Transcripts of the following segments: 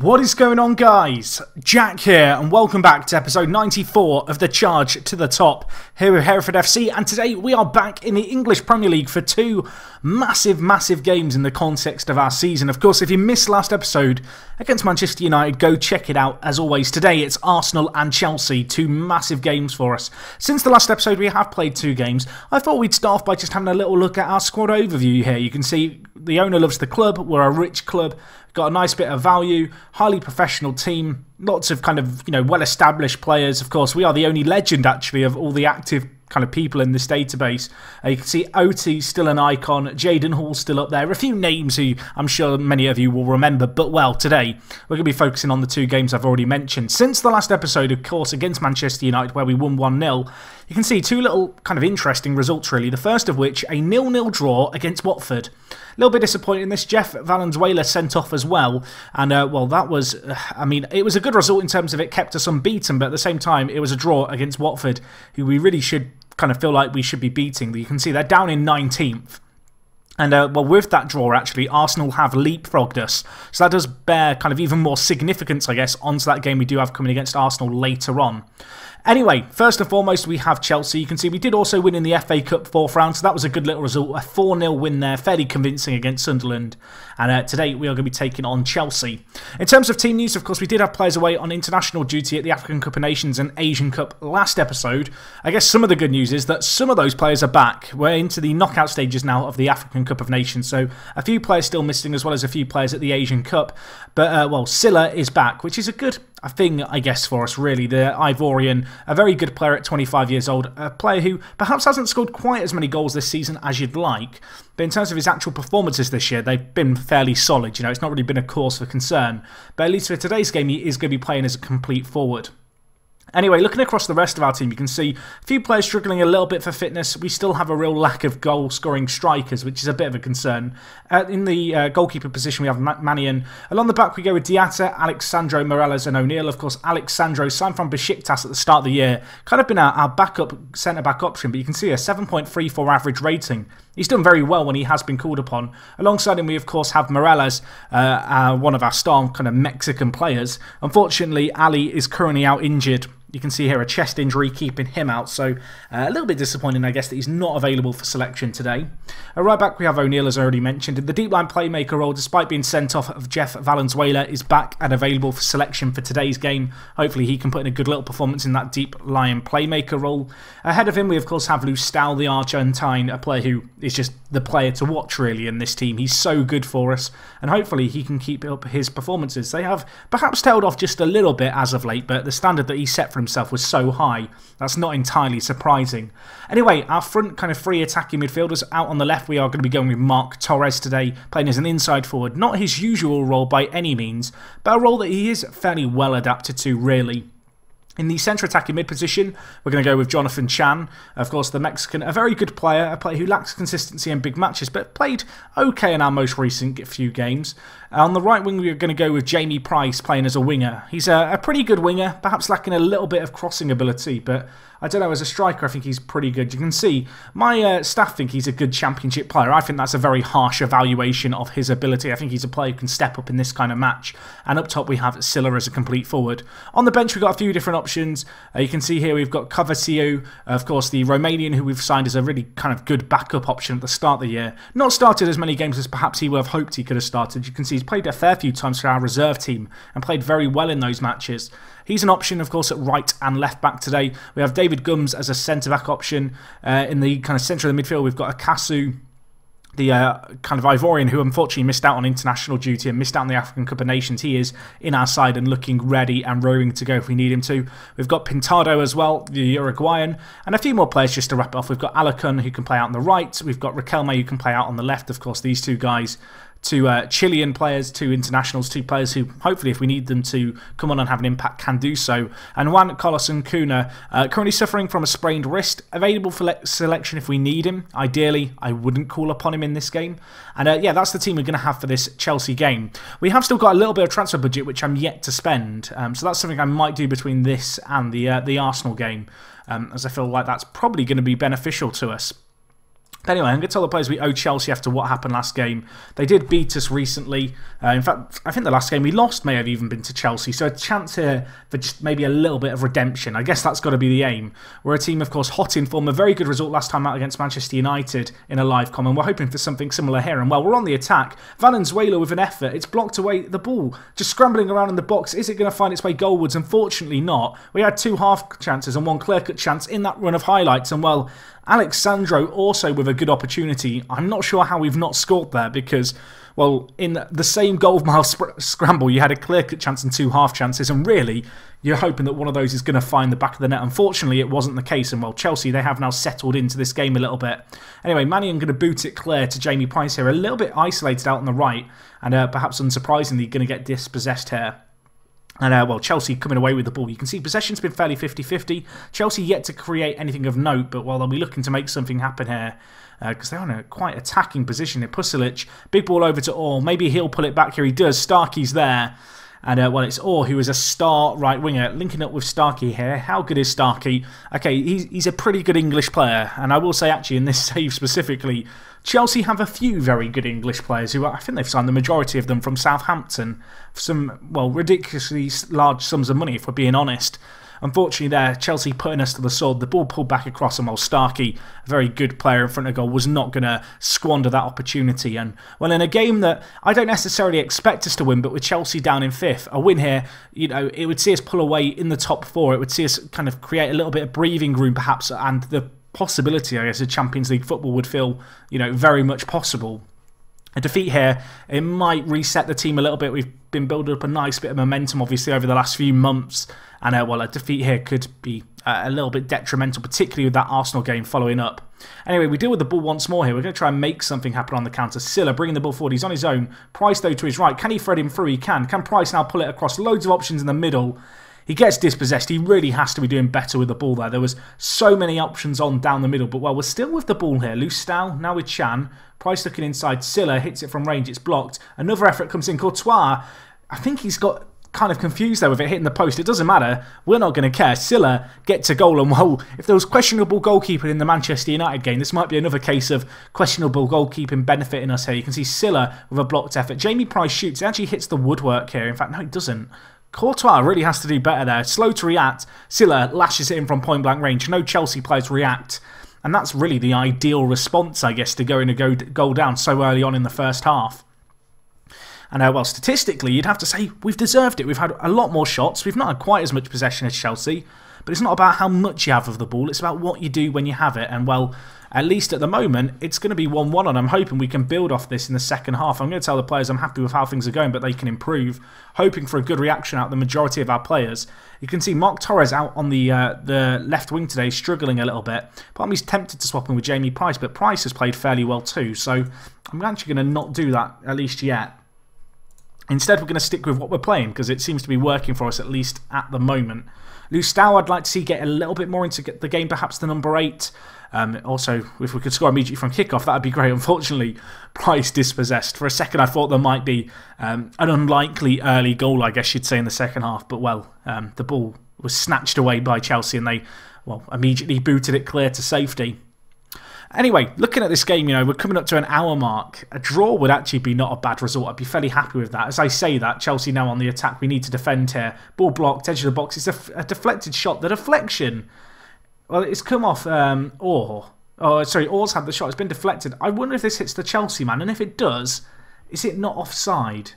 What is going on, guys? Jack here, and welcome back to episode 94 of the Charge to the Top here with Hereford FC. And today we are back in the English Premier League for two massive games in the context of our season. Of course, if you missed last episode against Manchester United, go check it out. As always, today it's Arsenal and Chelsea, two massive games for us. Since the last episode, we have played two games. I thought we'd start off by just having a little look at our squad overview here. You can see the owner loves the club. We're a rich club. Got a nice bit of value, highly professional team, lots of well-established players. Of course, we are the only legend actually of all the active kind of people in this database. You can see Oti still an icon, Jayden Hall still up there, a few names who I'm sure many of you will remember. But well, today we're going to be focusing on the two games I've already mentioned. Since the last episode, of course, against Manchester United, where we won 1-0, you can see two little kind of interesting results really. The first of which, a 0-0 draw against Watford. A little bit disappointing this. Jeff Valenzuela sent off as well. And, well, that was, it was a good result in terms of it kept us unbeaten, but at the same time, it was a draw against Watford, who we really should kind of feel like we should be beating. You can see they're down in 19th. And, well, with that draw, actually, Arsenal have leapfrogged us. So that does bear kind of even more significance, I guess, onto that game we do have coming against Arsenal later on. Anyway, first and foremost, we have Chelsea. You can see we did also win in the FA Cup fourth round, so that was a good little result. A 4-0 win there, fairly convincing against Sunderland. And today we are going to be taking on Chelsea. In terms of team news, of course, we did have players away on international duty at the African Cup of Nations and Asian Cup last episode. I guess some of the good news is that some of those players are back. We're into the knockout stages now of the African Cup of Nations, so a few players still missing as well as a few players at the Asian Cup. But, well, Silla is back, which is a good thing, I guess, for us, really. The Ivorian, a very good player at 25 years old, a player who perhaps hasn't scored quite as many goals this season as you'd like, but in terms of his actual performances this year, they've been fairly solid. You know, it's not really been a cause for concern, but at least for today's game, he is going to be playing as a complete forward. Anyway, looking across the rest of our team, you can see a few players struggling a little bit for fitness. We still have a real lack of goal-scoring strikers, which is a bit of a concern. In the goalkeeper position, we have Manion. Along the back, we go with Diatta, Alexandro Morales and O'Neill. Of course, Alexandro, signed from Besiktas at the start of the year, kind of been our backup centre-back option, but you can see a 7.34 average rating. He's done very well when he has been called upon. Alongside him, we of course have Morales, one of our star kind of Mexican players. Unfortunately, Ali is currently out injured. You can see here a chest injury keeping him out, so a little bit disappointing, I guess, that he's not available for selection today. Right back, we have O'Neill, as I already mentioned. In the deep line playmaker role, despite being sent off of Jeff Valenzuela, is back and available for selection for today's game. Hopefully he can put in a good little performance in that deep line playmaker role. Ahead of him, we of course have Lustau, the Argentine, a player who is just the player to watch really in this team. He's so good for us, and hopefully he can keep up his performances. They have perhaps tailed off just a little bit as of late, but the standard that he set for himself was so high, that's not entirely surprising. Anyway, our front kind of free attacking midfielders. Out on the left, we are going to be going with Marc Torres today, playing as an inside forward. Not his usual role by any means, but a role that he is fairly well adapted to, really. In the centre attacking mid position, we're going to go with Jonathan Chan. Of course, the Mexican, a very good player, a player who lacks consistency in big matches, but played okay in our most recent few games. On the right wing, we're going to go with Jamie Price, playing as a winger. He's a pretty good winger, perhaps lacking a little bit of crossing ability, but I don't know, as a striker, I think he's pretty good. You can see, my staff think he's a good championship player. I think that's a very harsh evaluation of his ability. I think he's a player who can step up in this kind of match. And up top, we have Silla as a complete forward. On the bench, we've got a few different options. You can see here we've got Kovacic, of course, the Romanian, who we've signed as a really kind of good backup option at the start of the year. Not started as many games as perhaps he would have hoped he could have started. You can see he's played a fair few times for our reserve team and played very well in those matches. He's an option, of course, at right and left back today. We have David Gums as a centre-back option. In the kind of centre of the midfield, we've got Akasu, the kind of Ivorian, who unfortunately missed out on international duty and missed out on the African Cup of Nations. He is in our side and looking ready and roaring to go if we need him to. We've got Pintado as well, the Uruguayan, and a few more players just to wrap it off. We've got Alarcon, who can play out on the right. We've got Riquelme, who can play out on the left. Of course, these two guys, two Chilean players, two internationals, two players who hopefully if we need them to come on and have an impact can do so. And Juan Carlos Cunha, currently suffering from a sprained wrist, available for selection if we need him. Ideally, I wouldn't call upon him in this game. And yeah, that's the team we're going to have for this Chelsea game. We have still got a little bit of transfer budget which I'm yet to spend, so that's something I might do between this and the Arsenal game, as I feel like that's probably going to be beneficial to us. But anyway, I'm going to tell the players we owe Chelsea after what happened last game. They did beat us recently. In fact, I think the last game we lost may have even been to Chelsea. So a chance here for just maybe a little bit of redemption. I guess that's got to be the aim. We're a team, of course, hot in form. A very good result last time out against Manchester United in a live common. We're hoping for something similar here. And well, we're on the attack. Valenzuela with an effort. It's blocked away the ball. Just scrambling around in the box. Is it going to find its way goalwards? Unfortunately not. We had 2 half chances and 1 clear-cut chance in that run of highlights. And well, Alex Sandro also with a good opportunity. I'm not sure how we've not scored there because, well, in the same goal-mile scramble, you had a clear-cut chance and 2 half chances, and really, you're hoping that one of those is going to find the back of the net. Unfortunately, it wasn't the case, and well, Chelsea, they have now settled into this game a little bit. Anyway, Mannion going to boot it clear to Jamie Price here, a little bit isolated out on the right, and perhaps unsurprisingly going to get dispossessed here. And, well, Chelsea coming away with the ball. You can see possession's been fairly 50-50. Chelsea yet to create anything of note, but, well, they'll be looking to make something happen here because they're in a quite attacking position here. Pusilic, big ball over to Orr. Maybe he'll pull it back here. He does. Starkey's there. And, well, it's Orr, who is a star right winger, linking up with Starkey here. How good is Starkey? Okay, he's a pretty good English player. And I will say, actually, in this save specifically, Chelsea have a few very good English players who I think they've signed the majority of them from Southampton for some, well, ridiculously large sums of money, if we're being honest. Unfortunately there, Chelsea putting us to the sword. The ball pulled back across and while Starkey, a very good player in front of goal, was not going to squander that opportunity. And, well, in a game that I don't necessarily expect us to win, but with Chelsea down in 5th, a win here, you know, it would see us pull away in the top 4. It would see us kind of create a little bit of breathing room perhaps, and the possibility, I guess, of Champions League football would feel, you know, very much possible. A defeat here, it might reset the team a little bit. We've been building up a nice bit of momentum, obviously, over the last few months. And, well, a defeat here could be a little bit detrimental, particularly with that Arsenal game following up. Anyway, we deal with the ball once more here. We're going to try and make something happen on the counter. Silla bringing the ball forward. He's on his own. Price, though, to his right. Can he thread him through? He can. Can Price now pull it across? Loads of options in the middle. He gets dispossessed. He really has to be doing better with the ball there. There was so many options on down the middle. But, well, we're still with the ball here. Lustal, now with Chan. Price looking inside. Silla hits it from range. It's blocked. Another effort comes in. Courtois, I think he's got kind of confused there with it hitting the post. It doesn't matter. We're not going to care. Silla gets a goal. And, well, if there was questionable goalkeeping in the Manchester United game, this might be another case of questionable goalkeeping benefiting us here. You can see Silla with a blocked effort. Jamie Price shoots. It actually hits the woodwork here. In fact, no, it doesn't. Courtois really has to do better there. Slow to react. Silla lashes it in from point-blank range. No Chelsea players react. And that's really the ideal response, I guess, to going to goal down so early on in the first half. And, well, statistically, you'd have to say we've deserved it. We've had a lot more shots. We've not had quite as much possession as Chelsea. But it's not about how much you have of the ball. It's about what you do when you have it. And, well, at least at the moment, it's going to be 1-1. And I'm hoping we can build off this in the second half. I'm going to tell the players I'm happy with how things are going, but they can improve. Hoping for a good reaction out of the majority of our players. You can see Marc Torres out on the left wing today, struggling a little bit. Part of me's tempted to swap him with Jamie Price, but Price has played fairly well too. So I'm actually going to not do that, at least yet. Instead, we're going to stick with what we're playing because it seems to be working for us, at least at the moment. Lustal, I'd like to see get a little bit more into the game, perhaps the number 8. Also, if we could score immediately from kickoff, that would be great. Unfortunately, Price dispossessed. For a second, I thought there might be an unlikely early goal, I guess you'd say, in the second half. But, well, the ball was snatched away by Chelsea and they, well, immediately booted it clear to safety. Anyway, looking at this game, you know, we're coming up to an hour mark. A draw would actually be not a bad result. I'd be fairly happy with that. As I say that, Chelsea now on the attack. We need to defend here. Ball blocked, edge of the box. It's a deflected shot. The deflection, well, it's come off Orr. Oh, sorry, Orr's had the shot. It's been deflected. I wonder if this hits the Chelsea man. And if it does, is it not offside?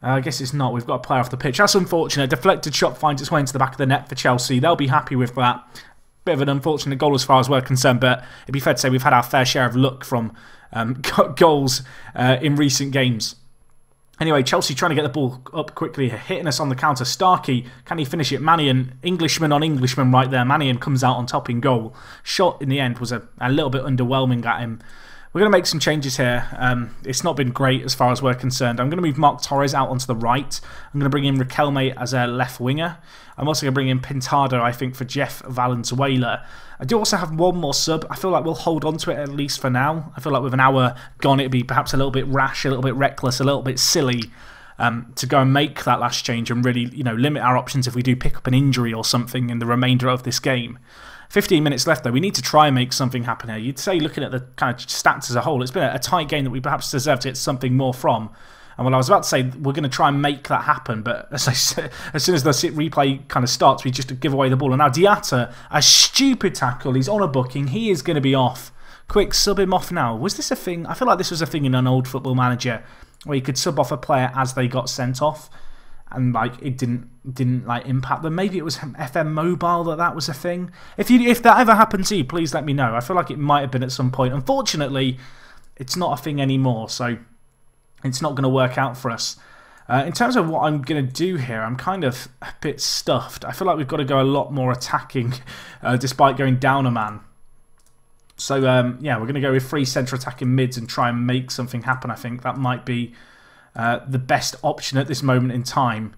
I guess it's not. We've got a player off the pitch. That's unfortunate. Deflected shot finds its way into the back of the net for Chelsea. They'll be happy with that. Bit of an unfortunate goal as far as we're concerned, but it'd be fair to say we've had our fair share of luck from goals in recent games. Anyway, Chelsea trying to get the ball up quickly, hitting us on the counter. Starkey, can he finish it? Mannion, Englishman on Englishman right there. Mannion comes out on top in goal. Shot in the end was a little bit underwhelming at him. We're going to make some changes here. It's not been great as far as we're concerned. I'm going to move Marc Torres out onto the right. I'm going to bring in Riquelme as a left winger. I'm also going to bring in Pintado, I think, for Jeff Valenzuela. I do also have one more sub. I feel like we'll hold on to it at least for now. I feel like with an hour gone, it'd be perhaps a little bit rash, a little bit reckless, a little bit silly to go and make that last change and really, you know, limit our options if we do pick up an injury or something in the remainder of this game. 15 minutes left, though. We need to try and make something happen here. You'd say, looking at the kind of stats as a whole, it's been a tight game that we perhaps deserve to get something more from. And well, I was about to say we're going to try and make that happen, but as I said, as soon as the replay kind of starts, we just give away the ball. And now Diatta, a stupid tackle. He's on a booking. He is going to be off. Quick, sub him off now. Was this a thing? I feel like this was a thing in an old Football Manager where you could sub off a player as they got sent off. And like it didn't like impact them. Maybe it was FM Mobile that was a thing. If that ever happened to you, please let me know. I feel like it might have been at some point. Unfortunately, it's not a thing anymore, so it's not going to work out for us. In terms of what I'm going to do here, I'm kind of a bit stuffed. I feel like we've got to go a lot more attacking, despite going down a man. So yeah, we're going to go with 3 centre attacking mids and try and make something happen. I think that might be the best option at this moment in time.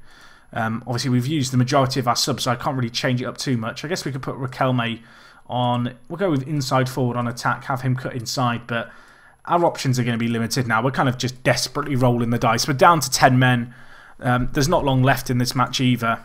Obviously, we've used the majority of our subs, so I can't really change it up too much. I guess we could put Riquelme on. We'll go with inside forward on attack, have him cut inside, but our options are going to be limited now. We're kind of just desperately rolling the dice. We're down to 10 men. There's not long left in this match either.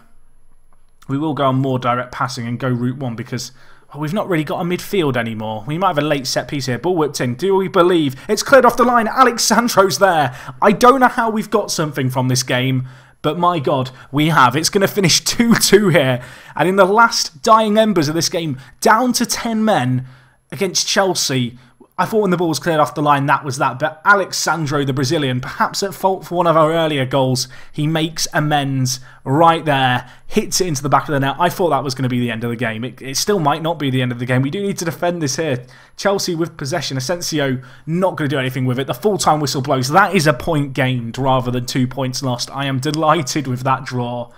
We will go on more direct passing and go route 1 because we've not really got a midfield anymore. We might have a late set piece here. Ball whipped in. Do we believe? It's cleared off the line. Alex Sandro's there. I don't know how we've got something from this game, but my God, we have. It's going to finish 2-2 here. And in the last dying embers of this game, down to 10 men against Chelsea. I thought when the ball was cleared off the line, that was that. But Alex Sandro, the Brazilian, perhaps at fault for one of our earlier goals, he makes amends right there, hits it into the back of the net. I thought that was going to be the end of the game. It still might not be the end of the game. We do need to defend this here. Chelsea with possession. Asensio not going to do anything with it. The full-time whistle blows. That is a point gained rather than 2 points lost. I am delighted with that draw.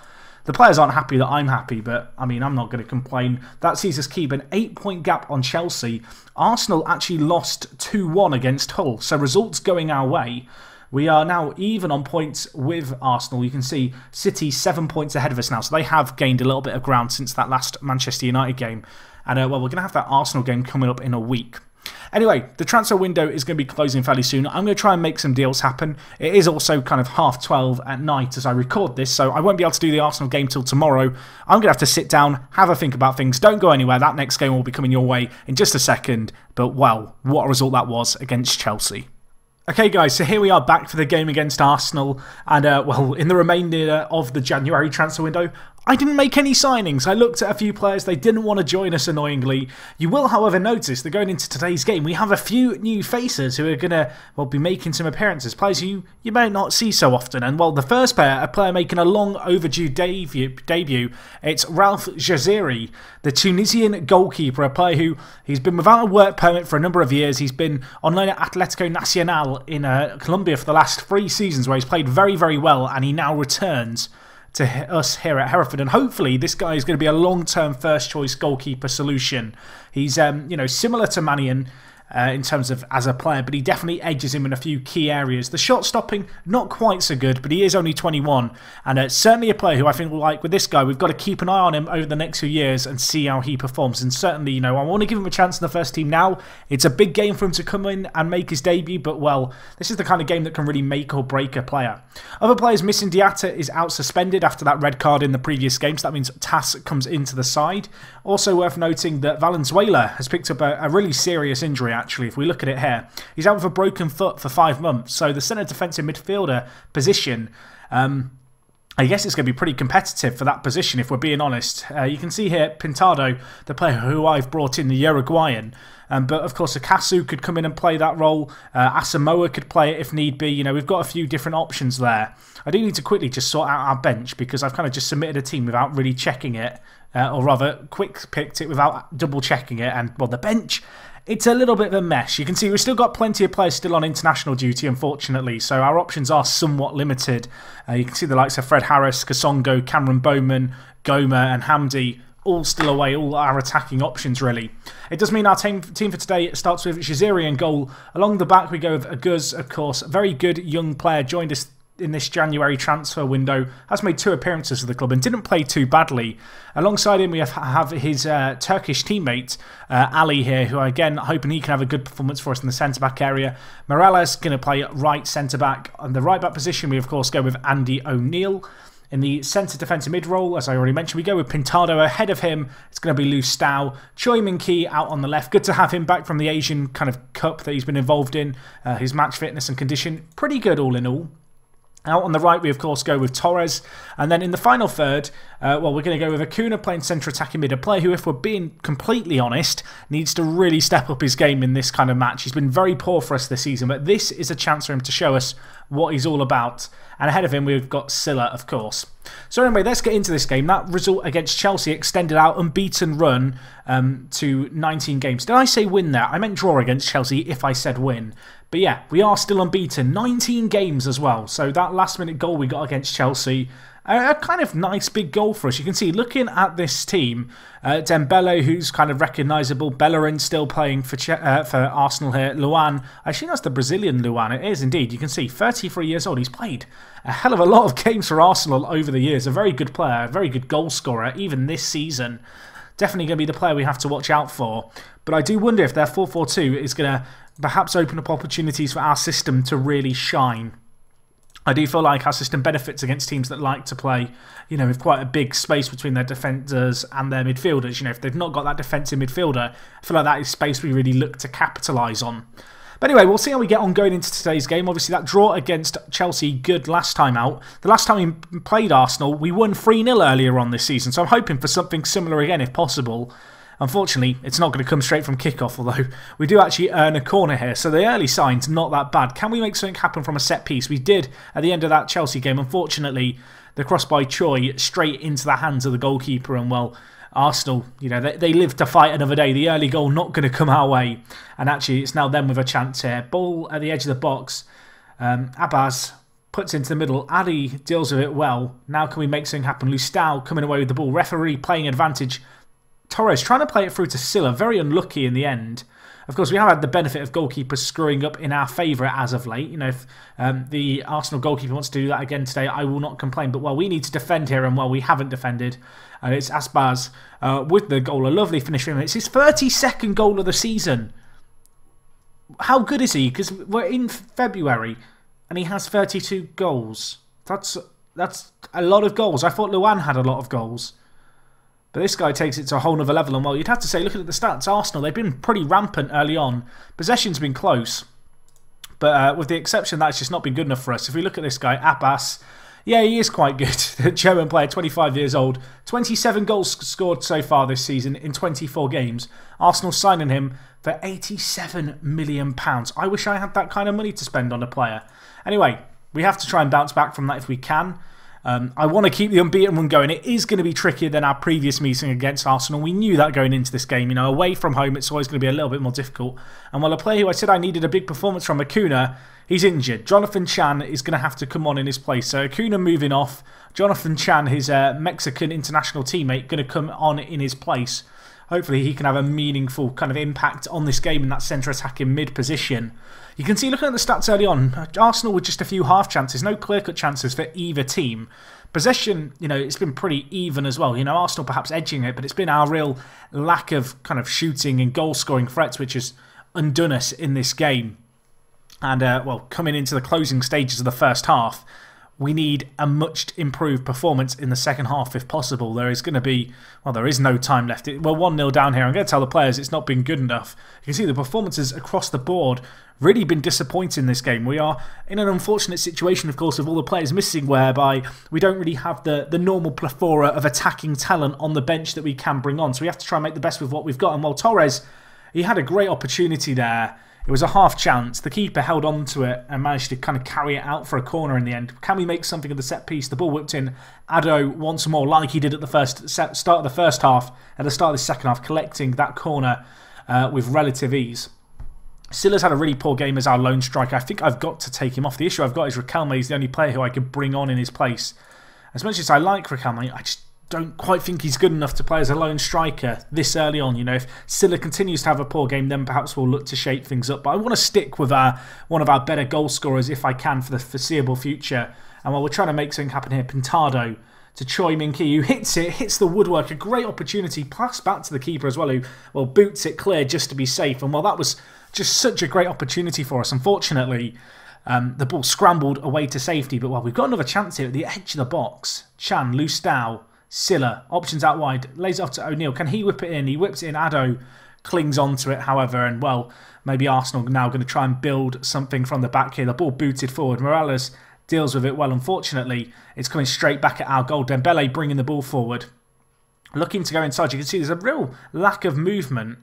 The players aren't happy that I'm happy, but I mean, I'm not going to complain. That sees us keep an 8-point gap on Chelsea. Arsenal actually lost 2-1 against Hull, so results going our way. We are now even on points with Arsenal. You can see City 7 points ahead of us now, so they have gained a little bit of ground since that last Manchester United game. And well, we're going to have that Arsenal game coming up in a week. Anyway, the transfer window is going to be closing fairly soon. I'm going to try and make some deals happen. It is also kind of 12:30 at night as I record this, so I won't be able to do the Arsenal game till tomorrow. I'm going to have to sit down, have a think about things. Don't go anywhere. That next game will be coming your way in just a second. But, well, what a result that was against Chelsea. Okay guys, so here we are back for the game against Arsenal, and well, in the remainder of the January transfer window, I didn't make any signings. I looked at a few players, they didn't want to join us annoyingly. You will, however, notice that going into today's game, we have a few new faces who are going to, well, be making some appearances. Players who you may not see so often. And, well, the first player, a player making a long overdue debut, it's Ralph Jaziri, the Tunisian goalkeeper, a player who he's been without a work permit for a number of years. He's been on loan at Atletico Nacional in Colombia for the last 3 seasons where he's played very, very well, and he now returns to us here at Hereford, and hopefully this guy is going to be a long-term first-choice goalkeeper solution. He's, you know, similar to Mannion in terms of as a player, but he definitely edges him in a few key areas. The shot stopping, not quite so good, but he is only 21, and certainly a player who I think will like with this guy. We've got to keep an eye on him over the next few years and see how he performs, and certainly, you know, I want to give him a chance in the first team now. It's a big game for him to come in and make his debut, but, well, this is the kind of game that can really make or break a player. Other players missing. Diatta is out suspended after that red card in the previous game, so that means Tass comes into the side. Also worth noting that Valenzuela has picked up a really serious injury, actually. If we look at it here, he's out with a broken foot for 5 months, so the centre defensive midfielder position, I guess it's going to be pretty competitive for that position, if we're being honest. You can see here Pintado, the player who I've brought in, the Uruguayan. But, of course, Akasu could come in and play that role. Asamoah could play it if need be. You know, we've got a few different options there. I do need to quickly just sort out our bench because I've kind of just submitted a team without really checking it. Or rather, quick picked it without double checking it. And, well, the bench, it's a little bit of a mess. You can see we've still got plenty of players still on international duty, unfortunately, so our options are somewhat limited. You can see the likes of Fred Harris, Kasongo, Cameron Bowman, Goma and Hamdi all still away, all our attacking options, really. It does mean our team for today starts with Jaziri in goal. Along the back, we go with Aguz, of course. A very good young player, joined us in this January transfer window, has made 2 appearances for the club and didn't play too badly. Alongside him we have his Turkish teammate Ali here, who again hoping he can have a good performance for us in the centre-back area. Morales going to play right centre-back. On the right-back position we of course go with Andy O'Neill. In the centre defensive mid role, as I already mentioned, we go with Pintado. Ahead of him, it's going to be Lu Stao. Choi Min-ki out on the left. Good to have him back from the Asian kind of cup that he's been involved in. His match fitness and condition, pretty good all in all. Out on the right, we of course go with Torres. And then in the final third, well, we're going to go with Acuna playing centre attacking mid. A player who, if we're being completely honest, needs to really step up his game in this kind of match. He's been very poor for us this season, but this is a chance for him to show us what he's all about. And ahead of him, we've got Silla, of course. So anyway, let's get into this game. That result against Chelsea extended our unbeaten run to 19 games. Did I say win there? I meant draw against Chelsea if I said win. But yeah, we are still unbeaten. 19 games as well. So that last-minute goal we got against Chelsea, a kind of nice big goal for us. You can see, looking at this team, Dembele, who's kind of recognisable. Bellerin still playing for Arsenal here. Luan, I think that's the Brazilian Luan. It is indeed. You can see, 33 years old. He's played a hell of a lot of games for Arsenal over the years. A very good player, a very good goal scorer, even this season. Definitely going to be the player we have to watch out for. But I do wonder if their 4-4-2 is going to perhaps open up opportunities for our system to really shine. I do feel like our system benefits against teams that like to play, you know, with quite a big space between their defenders and their midfielders. You know, if they've not got that defensive midfielder, I feel like that is space we really look to capitalise on. But anyway, we'll see how we get on going into today's game. Obviously, that draw against Chelsea, good last time out. The last time we played Arsenal, we won 3-0 earlier on this season. So I'm hoping for something similar again if possible. Unfortunately, it's not going to come straight from kickoff, although we do actually earn a corner here. So the early signs, not that bad. Can we make something happen from a set piece? We did at the end of that Chelsea game. Unfortunately, the cross by Choi straight into the hands of the goalkeeper. And well, Arsenal, you know, they live to fight another day. The early goal not going to come our way. And actually, it's now them with a chance here. Ball at the edge of the box. Abbas puts into the middle. Ali deals with it well. Now can we make something happen? Lu Stao coming away with the ball. Referee playing advantage. Torres trying to play it through to Silla. Very unlucky in the end. Of course, we have had the benefit of goalkeepers screwing up in our favour as of late. You know, if the Arsenal goalkeeper wants to do that again today, I will not complain. But, well, we need to defend here, and, well, we haven't defended. And it's Asbaz with the goal. A lovely finish for him. It's his 32nd goal of the season. How good is he? Because we're in February, and he has 32 goals. That's a lot of goals. I thought Luan had a lot of goals. But this guy takes it to a whole other level. And, well, you'd have to say, looking at the stats, Arsenal, they've been pretty rampant early on. Possession's been close. But with the exception, that's just not been good enough for us. If we look at this guy, Abbas, yeah, he is quite good. The German player, 25 years old. 27 goals scored so far this season in 24 games. Arsenal signing him for £87 million. I wish I had that kind of money to spend on a player. Anyway, we have to try and bounce back from that if we can. I want to keep the unbeaten run going. It is going to be trickier than our previous meeting against Arsenal. We knew that going into this game. You know, away from home, it's always going to be a little bit more difficult. And while a player who I said I needed a big performance from, Acuna, he's injured. Jonathan Chan is going to have to come on in his place. So Acuna moving off. Jonathan Chan, his Mexican international teammate, going to come on in his place. Hopefully he can have a meaningful kind of impact on this game in that centre attacking mid position. You can see, looking at the stats early on, Arsenal with just a few half chances, no clear-cut chances for either team. Possession, you know, it's been pretty even as well. You know, Arsenal perhaps edging it, but it's been our real lack of kind of shooting and goal-scoring threats which has undone us in this game. And, well, coming into the closing stages of the first half, we need a much improved performance in the second half if possible. There is going to be, well, there is no time left. We're 1-0 down here. I'm going to tell the players it's not been good enough. You can see the performances across the board really been disappointing this game. We are in an unfortunate situation, of course, with all the players missing, whereby we don't really have the normal plethora of attacking talent on the bench that we can bring on. So we have to try and make the best with what we've got. And while Torres, he had a great opportunity there. It was a half chance. The keeper held on to it and managed to kind of carry it out for a corner in the end. Can we make something of the set piece? The ball whipped in. Addo once more, like he did at the start of the first half, at the start of the second half, collecting that corner with relative ease. Silla's had a really poor game as our lone striker. I think I've got to take him off. The issue I've got is Riquelme is the only player who I could bring on in his place. As much as I like Riquelme, I just don't quite think he's good enough to play as a lone striker this early on. You know, if Silla continues to have a poor game, then perhaps we'll look to shake things up. But I want to stick with one of our better goal scorers if I can for the foreseeable future. And while we're trying to make something happen here, Pintado to Choi Min-ki, who hits the woodwork. A great opportunity. Pass back to the keeper as well, who, well, boots it clear just to be safe. And while that was just such a great opportunity for us, unfortunately, The ball scrambled away to safety, but well, we've got another chance here at the edge of the box. Chan, Lustau, Silla, options out wide, lays it off to O'Neill. Can he whip it in? He whips it in. Addo clings onto it, however, and well, maybe Arsenal now going to try and build something from the back here. The ball booted forward. Morales deals with it well. Unfortunately, it's coming straight back at our goal. Dembele bringing the ball forward. Looking to go inside. You can see there's a real lack of movement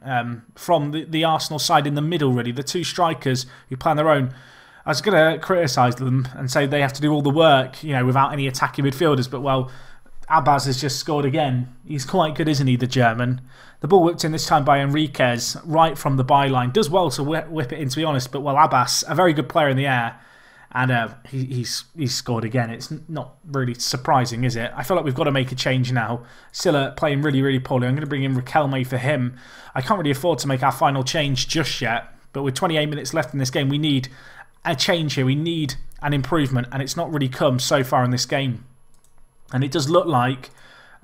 from the Arsenal side in the middle, really. The two strikers who play on their own. I was going to criticise them and say they have to do all the work, you know, without any attacking midfielders, but well, Abbas has just scored again. He's quite good, isn't he, the German? The ball whipped in this time by Enriquez, right from the byline. Does well to whip it in, to be honest, but well, Abbas, a very good player in the air, and he's scored again. It's not really surprising, is it? I feel like we've got to make a change now. Silla playing really, really poorly. I'm going to bring in Riquelme for him. I can't really afford to make our final change just yet, but with 28 minutes left in this game, we need a change here. We need an improvement, and it's not really come so far in this game. And it does look like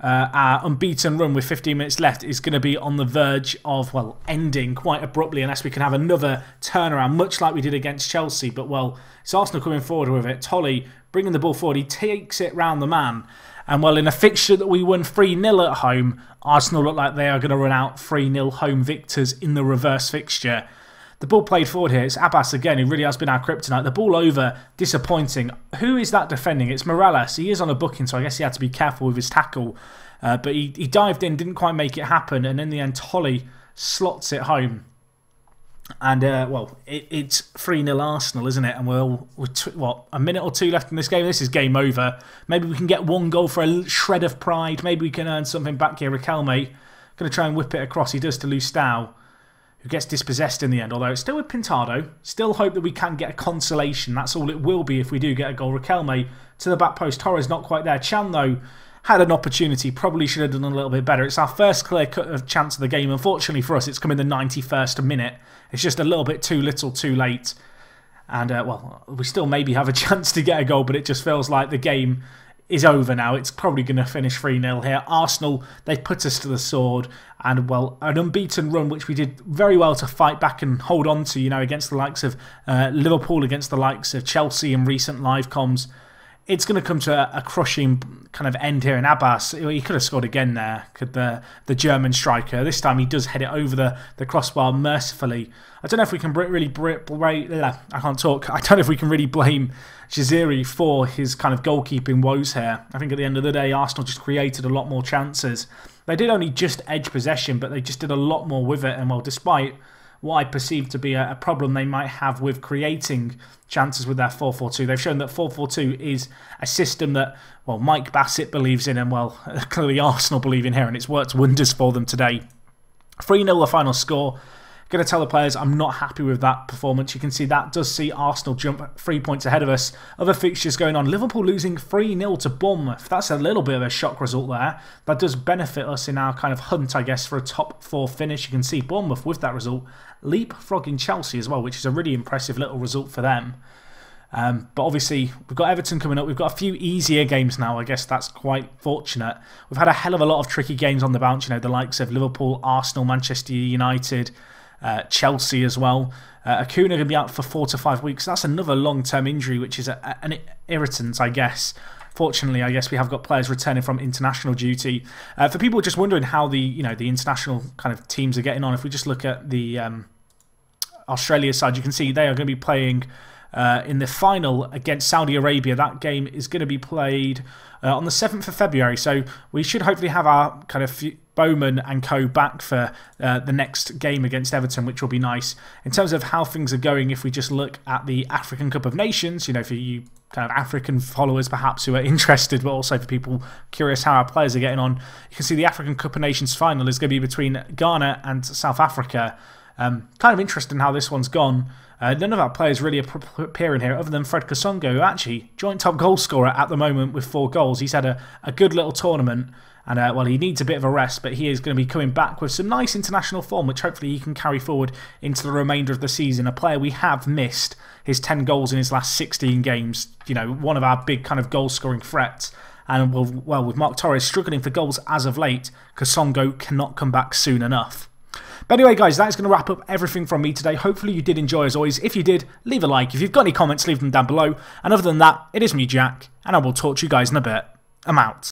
our unbeaten run with 15 minutes left is going to be on the verge of, well, ending quite abruptly unless we can have another turnaround, much like we did against Chelsea. But, well, it's Arsenal coming forward with it. Tolly bringing the ball forward. He takes it round the man. And, well, in a fixture that we won 3-0 at home, Arsenal look like they are going to run out 3-0 home victors in the reverse fixture. The ball played forward here. It's Abbas again, who really has been our kryptonite. The ball over, disappointing. Who is that defending? It's Morales. He is on a booking, so I guess he had to be careful with his tackle. But he dived in, didn't quite make it happen, and in the end, Tolly slots it home. And, well, it's 3-0 Arsenal, isn't it? And we're what, a minute or two left in this game? This is game over. Maybe we can get one goal for a shred of pride. Maybe we can earn something back here. Riquelme going to try and whip it across. He does to Lustau, who gets dispossessed in the end, although it's still with Pintado. Still hope that we can get a consolation. That's all it will be if we do get a goal. Riquelme to the back post. Torres not quite there. Chan, though, had an opportunity. Probably should have done a little bit better. It's our first clear-cut of chance of the game. Unfortunately for us, it's come in the 91st minute. It's just a little bit too little, too late. And, well, we still maybe have a chance to get a goal, but it just feels like the game is over now. It's probably going to finish 3-0 here. Arsenal, they put us to the sword. And, well, an unbeaten run, which we did very well to fight back and hold on to, you know, against the likes of Liverpool, against the likes of Chelsea in recent live comms. It's going to come to a crushing kind of end here. And Abbas, he could have scored again there, could the German striker. This time he does head it over the crossbar mercifully. I don't know if we can really I can't talk. I don't know if we can really blame Jaziri for his kind of goalkeeping woes here. I think at the end of the day, Arsenal just created a lot more chances. They did only just edge possession, but they just did a lot more with it. And, well, despite what I perceive to be a problem they might have with creating chances with their 4-4-2. They've shown that 4-4-2 is a system that, well, Mike Bassett believes in and, well, clearly Arsenal believe in here, and it's worked wonders for them today. 3-0 the final score. Going to tell the players I'm not happy with that performance. You can see that does see Arsenal jump 3 points ahead of us. Other fixtures going on. Liverpool losing 3-0 to Bournemouth. That's a little bit of a shock result there. That does benefit us in our kind of hunt, I guess, for a top 4 finish. You can see Bournemouth with that result leapfrogging Chelsea as well, which is a really impressive little result for them. But obviously, we've got Everton coming up. We've got a few easier games now. I guess that's quite fortunate. We've had a hell of a lot of tricky games on the bounce. You know, the likes of Liverpool, Arsenal, Manchester United, Chelsea as well. Acuna going to be out for 4 to 5 weeks. That's another long-term injury, which is an irritant, I guess. Fortunately, I guess we have got players returning from international duty. For people just wondering how the international kind of teams are getting on, if we just look at the Australia side, you can see they are going to be playing in the final against Saudi Arabia. That game is going to be played on the 7th of February. So we should hopefully have our kind of Bowman and co back for the next game against Everton, which will be nice. In terms of how things are going, if we just look at the African Cup of Nations, you know, for you kind of African followers perhaps who are interested, but also for people curious how our players are getting on, you can see the African Cup of Nations final is going to be between Ghana and South Africa. Kind of interesting how this one's gone. None of our players really appearing here other than Fred Kasongo, who actually joint top goal scorer at the moment with 4 goals. He's had a good little tournament. And, well, he needs a bit of a rest, but he is going to be coming back with some nice international form, which hopefully he can carry forward into the remainder of the season. A player we have missed his 10 goals in his last 16 games. You know, one of our big kind of goal-scoring threats. And, well, with Mark Torres struggling for goals as of late, Kasongo cannot come back soon enough. But anyway, guys, that's going to wrap up everything from me today. Hopefully you did enjoy as always. If you did, leave a like. If you've got any comments, leave them down below. And other than that, it is me, Jack, and I will talk to you guys in a bit. I'm out.